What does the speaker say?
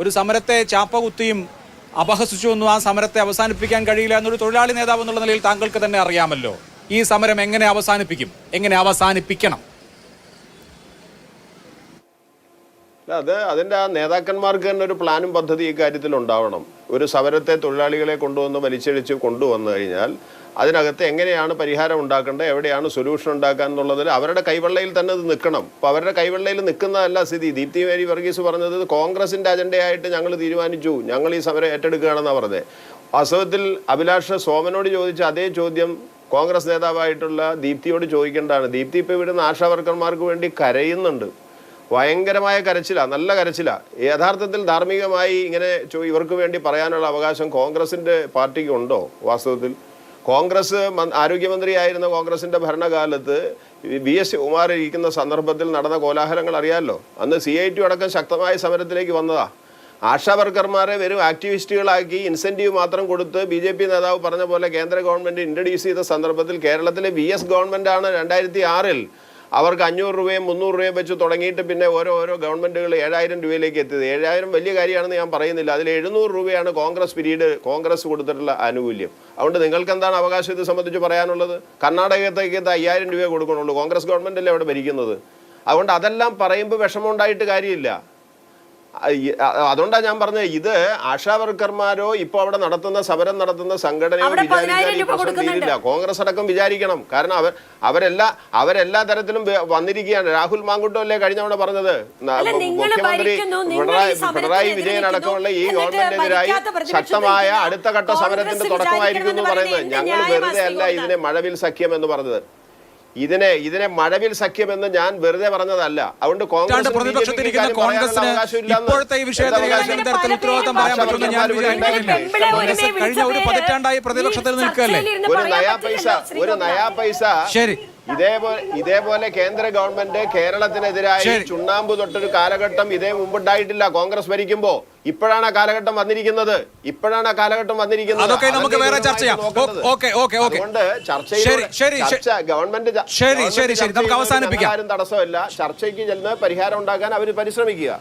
ഒരു സമരത്തെ ചാപ്പകുത്തിയും അപഹസിച്ചു എന്നും ആ സമരത്തെ അവസാനിപ്പിക്കാൻ കഴിയില്ല എന്നൊരു തൊഴിലാളി നേതാവ് എന്നുള്ള നിലയിൽ താങ്കൾക്ക് തന്നെ അറിയാമല്ലോ. ഈ സമരം എങ്ങനെ അവസാനിപ്പിക്കും, എങ്ങനെ അവസാനിപ്പിക്കണം? അതിൻ്റെ ആ നേതാക്കന്മാർക്ക് തന്നെ ഒരു പ്ലാനും പദ്ധതി ഈ കാര്യത്തിൽ ഉണ്ടാവണം. ഒരു സമരത്തെ തൊഴിലാളികളെ കൊണ്ടുവന്ന് വലിച്ചഴിച്ച് കൊണ്ടുവന്നു കഴിഞ്ഞാൽ അതിനകത്ത് എങ്ങനെയാണ് പരിഹാരം ഉണ്ടാക്കേണ്ടത്, എവിടെയാണ് സൊല്യൂഷൻ ഉണ്ടാക്കുക എന്നുള്ളതിൽ അവരുടെ കൈവെള്ളയിൽ തന്നെ ഇത് നിൽക്കണം. അപ്പോൾ അവരുടെ കൈവെള്ളയിൽ നിൽക്കുന്നതല്ല സ്ഥിതി. ദീപ്തി മേരി വർഗീസ് പറഞ്ഞത് കോൺഗ്രസിൻ്റെ അജണ്ടയായിട്ട് ഞങ്ങൾ തീരുമാനിച്ചു, ഞങ്ങൾ ഈ സമരം ഏറ്റെടുക്കുകയാണെന്നാണ് പറഞ്ഞത്. വാസ്തവത്തിൽ അഭിലാഷ് സോമനോട് ചോദിച്ച അതേ ചോദ്യം കോൺഗ്രസ് നേതാവായിട്ടുള്ള ദീപ്തിയോട് ചോദിക്കേണ്ടതാണ്. ദീപ്തി ഇപ്പോൾ ഇവിടുന്ന് ആശാവർക്കർമാർക്ക് വേണ്ടി കരയുന്നുണ്ട്. ഭയങ്കരമായ കരച്ചിലാണ്, നല്ല കരച്ചിലാണ്. യഥാർത്ഥത്തിൽ ധാർമ്മികമായി ഇങ്ങനെ ഇവർക്ക് വേണ്ടി പറയാനുള്ള അവകാശം കോൺഗ്രസിൻ്റെ പാർട്ടിക്ക് ഉണ്ടോ? വാസ്തവത്തിൽ കോൺഗ്രസ് ആരോഗ്യമന്ത്രിയായിരുന്ന കോൺഗ്രസിൻ്റെ ഭരണകാലത്ത് VS ശിവകുമാർ ഇരിക്കുന്ന സന്ദർഭത്തിൽ നടന്ന കോലാഹലങ്ങൾ അറിയാമല്ലോ. അന്ന് CIT അടക്കം ശക്തമായ സമരത്തിലേക്ക് വന്നതാ. ആശാവർക്കർമാരെ വെറും ആക്ടിവിസ്റ്റുകളാക്കി ഇൻസെൻറ്റീവ് മാത്രം കൊടുത്ത് BJP നേതാവ് പറഞ്ഞ പോലെ കേന്ദ്ര ഗവൺമെൻറ് ഇൻട്രൊഡ്യൂസ് ചെയ്ത സന്ദർഭത്തിൽ കേരളത്തിലെ VS ഗവൺമെൻറ്റാണ് 2006-ൽ അവർക്ക് 500 രൂപയും 300 രൂപയും വെച്ച് തുടങ്ങിയിട്ട് പിന്നെ ഓരോ ഗവൺമെൻറ്റുകൾ 7000 രൂപയിലേക്ക് എത്തിയത്. 7000 വലിയ കാര്യമാണെന്ന് ഞാൻ പറയുന്നില്ല. അതിൽ 700 രൂപയാണ് കോൺഗ്രസ് കൊടുത്തിട്ടുള്ള ആനുകൂല്യം. അതുകൊണ്ട് നിങ്ങൾക്ക് എന്താണ് അവകാശം ഇത് സംബന്ധിച്ച് പറയാനുള്ളത്? കർണാടകത്തേക്ക് 5000 രൂപ കൊടുക്കണുള്ളൂ. കോൺഗ്രസ് ഗവൺമെൻറ്റല്ലേ അവിടെ ഭരിക്കുന്നത്. അതുകൊണ്ട് അതെല്ലാം പറയുമ്പോൾ വിഷമമുണ്ടായിട്ട് കാര്യമില്ല. അതുകൊണ്ടാണ് ഞാൻ പറഞ്ഞത്, ഇത് ആശാവർക്കർമാരോ ഇപ്പോൾ അവിടെ സമരം നടത്തുന്ന സംഘടനയോ വിചാരിച്ചാൽ ഈ പ്രശ്നം തീരില്ല. കോൺഗ്രസ് അടക്കം വിചാരിക്കണം. കാരണം അവരെല്ലാ തരത്തിലും വന്നിരിക്കുകയാണ്. രാഹുൽ മാങ്കുട്ടം അല്ലേ കഴിഞ്ഞ തവണ പറഞ്ഞത്, മുഖ്യമന്ത്രി പിണറായി വിജയൻ അടക്കമുള്ള ഈ ഗവൺമെന്റിനെതിരായി ശക്തമായ അടുത്ത ഘട്ട സമരത്തിന്റെ തുടക്കമായിരിക്കും എന്ന് പറയുന്നത്. ഞങ്ങൾ വെറുതെ അല്ല ഇതിനെ മഴവിൽ സഖ്യം എന്ന് പറഞ്ഞത്. ഇതിനെ മഴവിൽ സഖ്യം എന്ന് ഞാൻ വെറുതെ പറഞ്ഞതല്ല. അതുകൊണ്ട് കോൺഗ്രസിന് ഇപ്പോഴത്തെ ഈ വിഷയത്തിൽ ഉത്തരവാദിത്തം പറയാൻ പറ്റുമെന്ന് ഞാൻ വിചാരിക്കുന്നില്ല. കഴിഞ്ഞ ഒരു പതിറ്റാണ്ടായി പ്രതിപക്ഷത്തിൽ നിൽക്കുകയല്ലേ. ഒരു നയാ പൈസ ശരി. ഇതേപോലെ കേന്ദ്ര ഗവൺമെന്റ് കേരളത്തിനെതിരായി ചുണ്ണാമ്പ് തൊട്ടൊരു കാലഘട്ടം ഇതേ മുമ്പുണ്ടായിട്ടില്ല. കോൺഗ്രസ് ഭരിക്കുമ്പോ ഇപ്പോഴാണ് ആ കാലഘട്ടം വന്നിരിക്കുന്നത്. അതൊക്കെ നമുക്ക് വേറെ ചർച്ച ചെയ്യാം. അതുകൊണ്ട് ഗവൺമെന്റ് നമുക്ക് അവസാനിപ്പിക്കാം. തടസ്സമല്ല. ചർച്ചയ്ക്ക് ചെന്ന് പരിഹാരം ഉണ്ടാക്കാൻ അവർ പരിശ്രമിക്കുക.